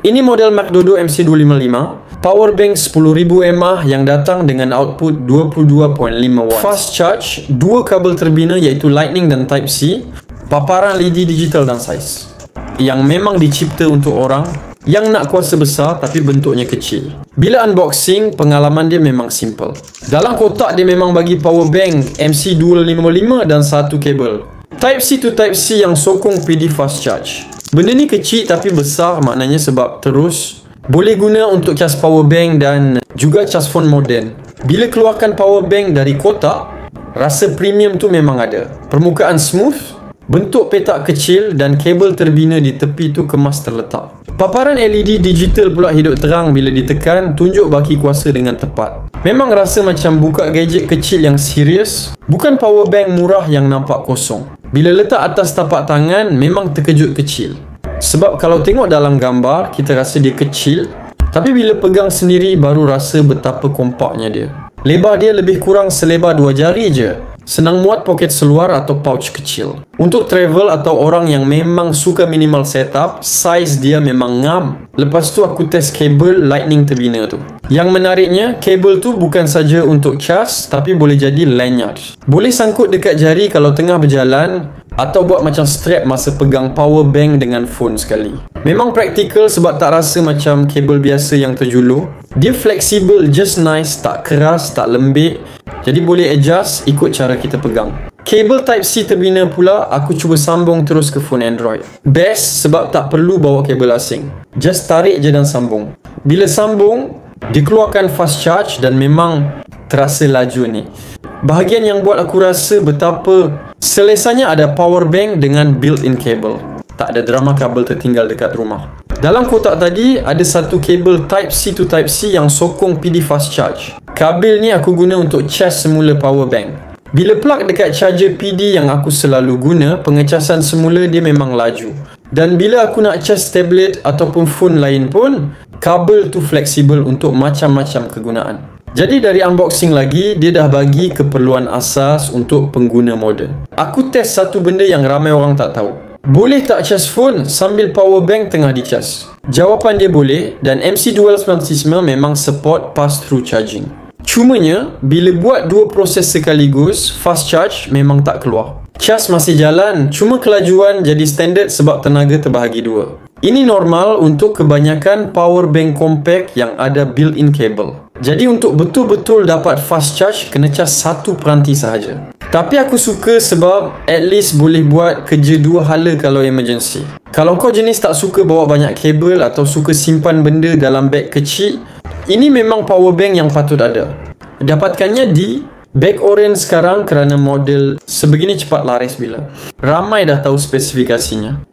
Ini model MacDodo MC255, power bank 10,000 mAh yang datang dengan output 22.5 watt. Fast charge, dua kabel terbina iaitu Lightning dan Type-C, paparan LED digital dan saiz, yang memang dicipta untuk orang yang nak kuasa besar tapi bentuknya kecil. Bila unboxing, pengalaman dia memang simple. Dalam kotak dia memang bagi power bank MC255 dan satu kabel Type-C to Type-C yang sokong PD fast charge. Benda ni kecil tapi besar, maknanya sebab terus boleh guna untuk cas power bank dan juga cas phone moden. Bila keluarkan power bank dari kotak, rasa premium tu memang ada. Permukaan smooth, bentuk petak kecil dan kabel terbina di tepi tu kemas terletak. Paparan LED digital pula hidup terang bila ditekan, tunjuk baki kuasa dengan tepat. Memang rasa macam buka gadget kecil yang serius, bukan power bank murah yang nampak kosong. Bila letak atas tapak tangan, memang terkejut kecil. Sebab kalau tengok dalam gambar, kita rasa dia kecil, tapi bila pegang sendiri baru rasa betapa kompaknya dia. Lebar dia lebih kurang selebar 2 jari je. Senang muat poket seluar atau pouch kecil. Untuk travel atau orang yang memang suka minimal setup, saiz dia memang ngam. Lepas tu aku test kabel Lightning terbina tu. Yang menariknya, kabel tu bukan saja untuk cas, tapi boleh jadi lanyard. Boleh sangkut dekat jari kalau tengah berjalan, atau buat macam strap masa pegang power bank dengan phone sekali. Memang praktikal sebab tak rasa macam kabel biasa yang terjulur. Dia fleksibel, just nice, tak keras, tak lembik. Jadi boleh adjust ikut cara kita pegang. Kabel Type-C terbina pula aku cuba sambung terus ke phone Android. Best sebab tak perlu bawa kabel asing. Just tarik je dan sambung. Bila sambung, dikeluarkan fast charge dan memang terasa laju ni. Bahagian yang buat aku rasa betapa selesanya ada power bank dengan built-in kabel. Tak ada drama kabel tertinggal dekat rumah. Dalam kotak tadi ada satu kabel Type-C to Type-C yang sokong PD fast charge. Kabel ni aku guna untuk cas semula power bank. Bila plug dekat charger PD yang aku selalu guna, pengecasan semula dia memang laju. Dan bila aku nak cas tablet ataupun phone lain pun, kabel tu fleksibel untuk macam-macam kegunaan. Jadi dari unboxing lagi, dia dah bagi keperluan asas untuk pengguna moden. Aku test satu benda yang ramai orang tak tahu. Boleh tak cas phone sambil power bank tengah dicas? Jawapan dia boleh, dan MC299 memang support pass-through charging. Cumanya, bila buat dua proses sekaligus, fast charge memang tak keluar. Cas masih jalan, cuma kelajuan jadi standard sebab tenaga terbahagi dua. Ini normal untuk kebanyakan power bank compact yang ada built-in cable. Jadi untuk betul-betul dapat fast charge, kena cas satu peranti sahaja. Tapi aku suka sebab at least boleh buat kerja dua hala kalau emergency. Kalau kau jenis tak suka bawa banyak kabel atau suka simpan benda dalam beg kecil, ini memang power bank yang patut ada. Dapatkannya di beg orange sekarang kerana model sebegini cepat laris bila. Ramai dah tahu spesifikasinya.